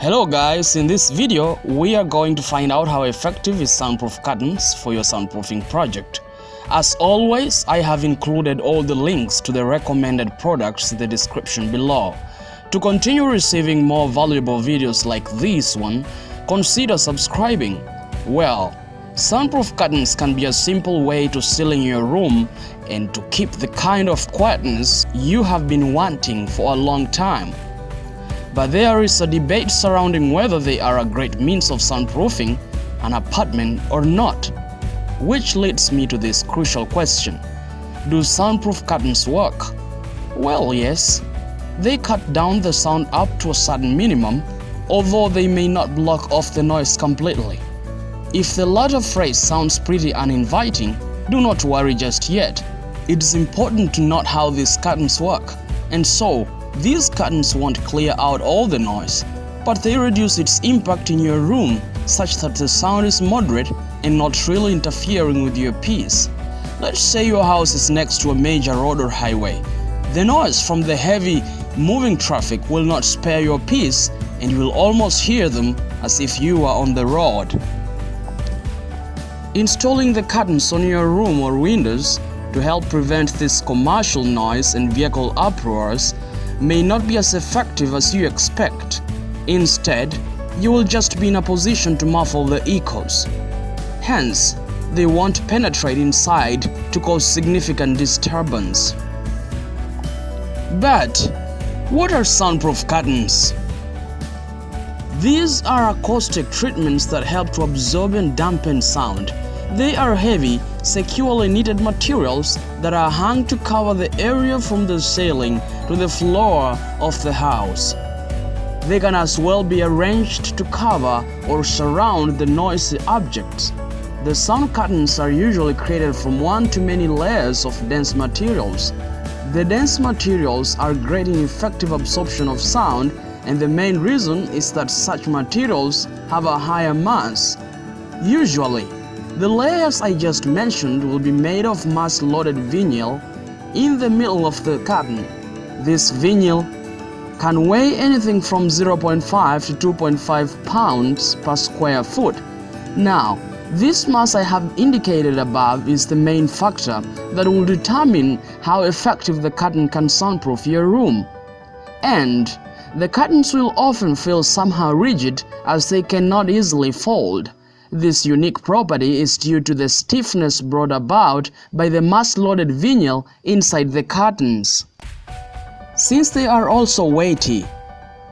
Hello guys, in this video we are going to find out how effective is soundproof curtains for your soundproofing project. As always, I have included all the links to the recommended products in the description below. To continue receiving more valuable videos like this one, consider subscribing. Well, soundproof curtains can be a simple way to seal in your room and to keep the kind of quietness you have been wanting for a long time. But there is a debate surrounding whether they are a great means of soundproofing an apartment or not. Which leads me to this crucial question. Do soundproof curtains work? Well, yes. They cut down the sound up to a certain minimum, although they may not block off the noise completely. If the latter phrase sounds pretty uninviting, do not worry just yet. It's important to note how these curtains work. And so, these curtains won't clear out all the noise, but they reduce its impact in your room such that the sound is moderate and not really interfering with your peace. Let's say your house is next to a major road or highway. The noise from the heavy moving traffic will not spare your peace, and you will almost hear them as if you are on the road. Installing the curtains on your room or windows to help prevent this commercial noise and vehicle uproars may not be as effective as you expect. Instead, you will just be in a position to muffle the echoes. Hence, they won't penetrate inside to cause significant disturbance. But, what are soundproof curtains? These are acoustic treatments that help to absorb and dampen sound. They are heavy, securely knitted materials that are hung to cover the area from the ceiling to the floor of the house. They can as well be arranged to cover or surround the noisy objects. The sound curtains are usually created from one to many layers of dense materials. The dense materials are great in effective absorption of sound, and the main reason is that such materials have a higher mass. Usually, the layers I just mentioned will be made of mass-loaded vinyl in the middle of the curtain. This vinyl can weigh anything from 0.5 to 2.5 pounds per square foot. Now, this mass I have indicated above is the main factor that will determine how effective the curtain can soundproof your room. And the curtains will often feel somehow rigid as they cannot easily fold. This unique property is due to the stiffness brought about by the mass-loaded vinyl inside the curtains. Since they are also weighty,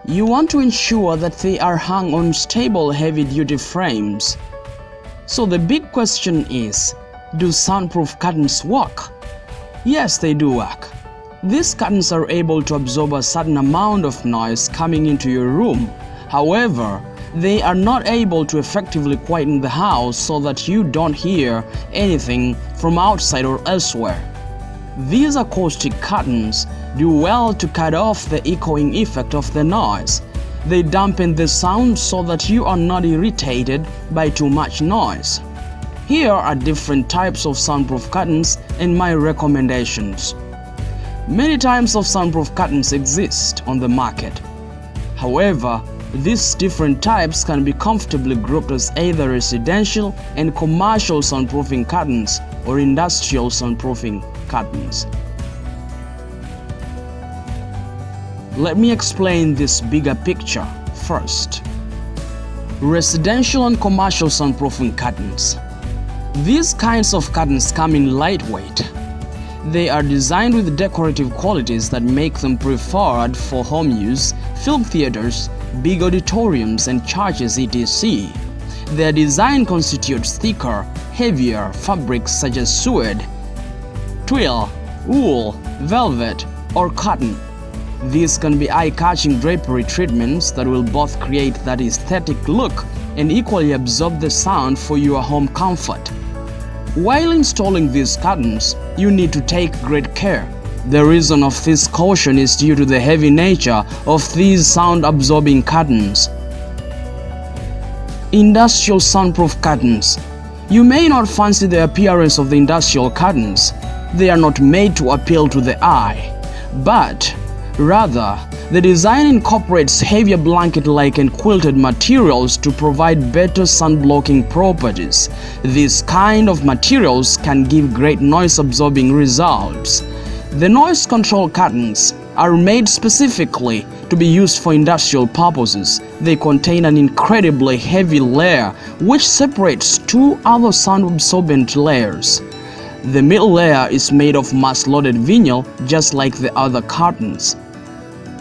you want to ensure that they are hung on stable heavy-duty frames. So the big question is, do soundproof curtains work? Yes, they do work. These curtains are able to absorb a certain amount of noise coming into your room. However, they are not able to effectively quieten the house so that you don't hear anything from outside or elsewhere. These acoustic curtains do well to cut off the echoing effect of the noise. They dampen the sound so that you are not irritated by too much noise. Here are different types of soundproof curtains and my recommendations. Many types of soundproof curtains exist on the market. However, these different types can be comfortably grouped as either residential and commercial soundproofing curtains or industrial soundproofing curtains. Let me explain this bigger picture first. Residential and commercial soundproofing curtains. These kinds of curtains come in lightweight. They are designed with decorative qualities that make them preferred for home use, film theaters, big auditoriums and churches etc. Their design constitutes thicker, heavier fabrics such as suede, twill, wool, velvet, or cotton. These can be eye-catching drapery treatments that will both create that aesthetic look and equally absorb the sound for your home comfort. While installing these curtains, you need to take great care. The reason of this caution is due to the heavy nature of these sound-absorbing curtains. Industrial soundproof curtains. You may not fancy the appearance of the industrial curtains. They are not made to appeal to the eye, but rather The design incorporates heavier blanket-like and quilted materials to provide better sun-blocking properties. This kind of materials can give great noise-absorbing results. The noise control curtains are made specifically to be used for industrial purposes. They contain an incredibly heavy layer which separates two other sound-absorbent layers. The middle layer is made of mass-loaded vinyl just like the other curtains.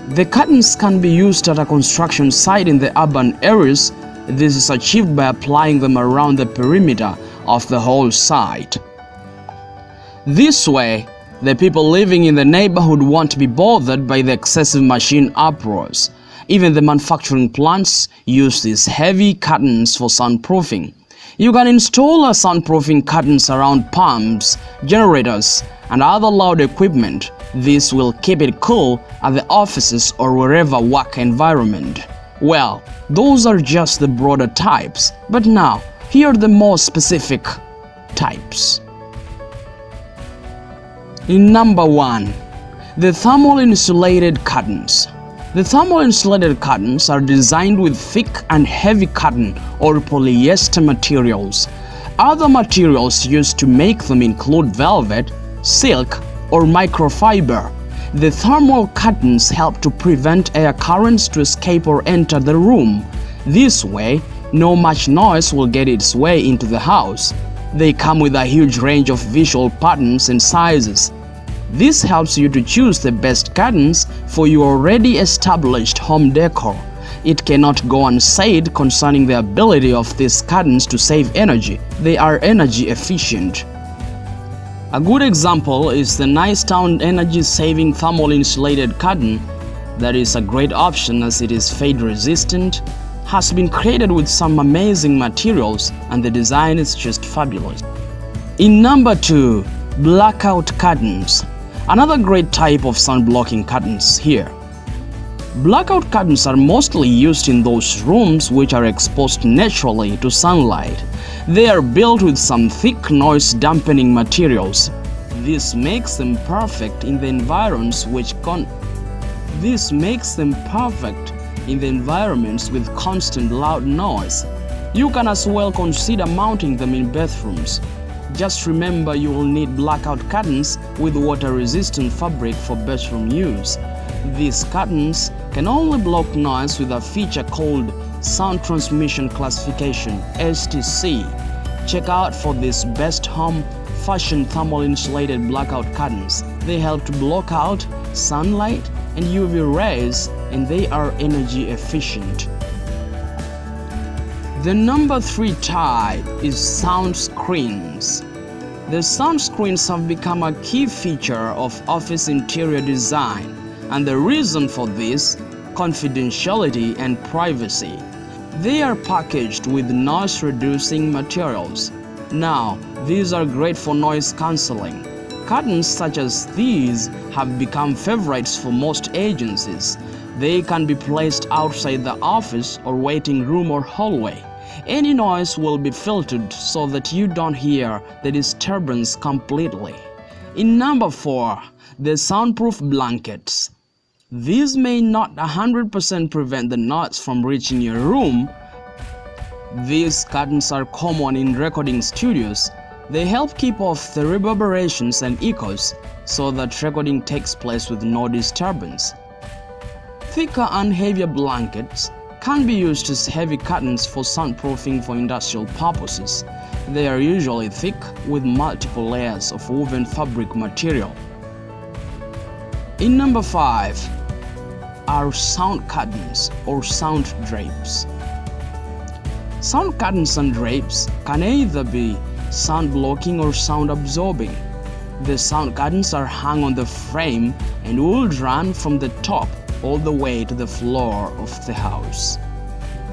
The curtains can be used at a construction site in the urban areas. This is achieved by applying them around the perimeter of the whole site. This way, the people living in the neighborhood won't be bothered by the excessive machine uproars. Even the manufacturing plants use these heavy curtains for soundproofing. You can install a soundproofing curtains around pumps, generators, and other loud equipment. This will keep it cool at the offices or wherever work environment. Well, those are just the broader types, but now here are the more specific types. In number 1, the thermal insulated curtains. The thermal insulated curtains are designed with thick and heavy cotton or polyester materials. Other materials used to make them include velvet, silk, or microfiber. The thermal curtains help to prevent air currents to escape or enter the room. This way, no much noise will get its way into the house. They come with a huge range of visual patterns and sizes. This helps you to choose the best curtains for your already established home decor. It cannot go unsaid concerning the ability of these curtains to save energy. They are energy efficient. A good example is the Nicetown energy-saving thermal insulated curtain. That is a great option as it is fade resistant, has been created with some amazing materials, and the design is just fabulous. In number 2, blackout curtains. Another great type of sun blocking curtains here. Blackout curtains are mostly used in those rooms which are exposed naturally to sunlight. They are built with some thick noise dampening materials. This makes them perfect in the environments with constant loud noise. You can as well consider mounting them in bathrooms. Just remember you will need blackout curtains with water-resistant fabric for bedroom use. These curtains can only block noise with a feature called Sound Transmission Classification (STC). Check out for these best home fashion thermal insulated blackout curtains. They help to block out sunlight and UV rays, and they are energy efficient. The number 3 type is sound screens. The sound screens have become a key feature of office interior design, and the reason for this, confidentiality and privacy. They are packaged with noise-reducing materials. Now, these are great for noise cancelling. Curtains such as these have become favorites for most agencies. They can be placed outside the office or waiting room or hallway. Any noise will be filtered so that you don't hear the disturbance completely. In number 4, the soundproof blankets. These may not 100% prevent the noise from reaching your room. These curtains are common in recording studios. They help keep off the reverberations and echoes so that recording takes place with no disturbance. Thicker and heavier blankets can be used as heavy curtains for soundproofing for industrial purposes. They are usually thick with multiple layers of woven fabric material. In number 5 are sound curtains or sound drapes. Sound curtains and drapes can either be sound blocking or sound absorbing. The sound curtains are hung on the frame and will run from the top all the way to the floor of the house.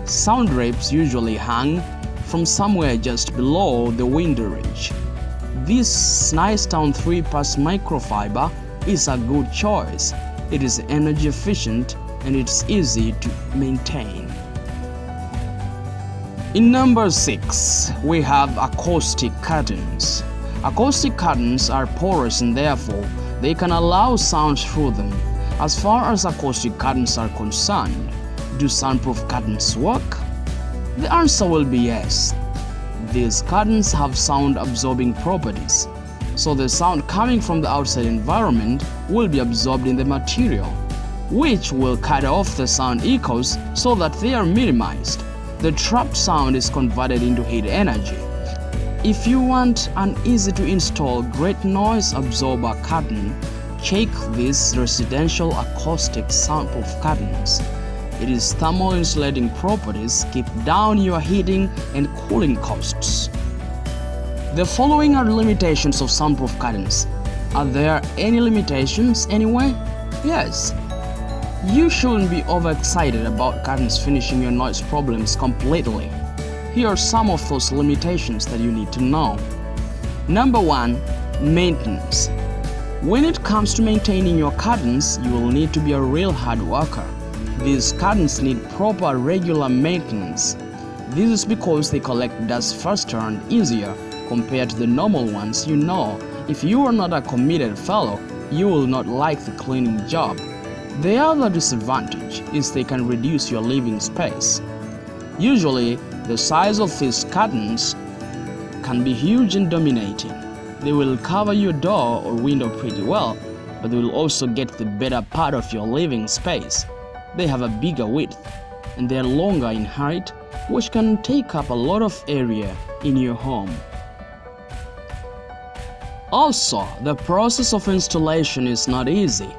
Sound drapes usually hang from somewhere just below the window ridge. This Nicetown 3-pass microfiber is a good choice. It is energy efficient and it's easy to maintain. In number 6, we have acoustic curtains. Acoustic curtains are porous and therefore they can allow sound through them. As far as acoustic curtains are concerned, do soundproof curtains work? The answer will be yes. These curtains have sound-absorbing properties, so the sound coming from the outside environment will be absorbed in the material, which will cut off the sound echoes so that they are minimized. The trapped sound is converted into heat energy. If you want an easy-to-install great noise absorber curtain, check these residential acoustic soundproof curtains. Its thermal insulating properties keep down your heating and cooling costs. The following are limitations of soundproof curtains. Are there any limitations anyway? Yes. You shouldn't be overexcited about curtains finishing your noise problems completely. Here are some of those limitations that you need to know. Number 1. Maintenance. When it comes to maintaining your curtains, you will need to be a real hard worker. These curtains need proper regular maintenance. This is because they collect dust faster and easier compared to the normal ones. If you are not a committed fellow, you will not like the cleaning job. The other disadvantage is they can reduce your living space. Usually, the size of these curtains can be huge and dominating. They will cover your door or window pretty well, but they will also get the better part of your living space. They have a bigger width, and they are longer in height, which can take up a lot of area in your home. Also, the process of installation is not easy.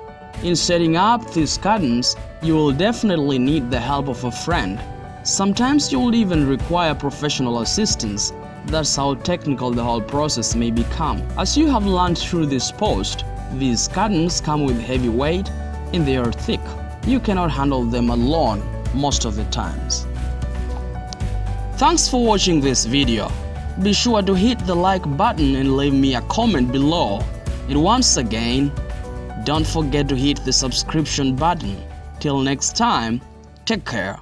In setting up these curtains, you will definitely need the help of a friend. Sometimes you will even require professional assistance. That's how technical the whole process may become. As you have learned through this post, these curtains come with heavy weight and they are thick. You cannot handle them alone most of the times. Thanks for watching this video. Be sure to hit the like button and leave me a comment below. And once again, don't forget to hit the subscription button. Till next time, take care.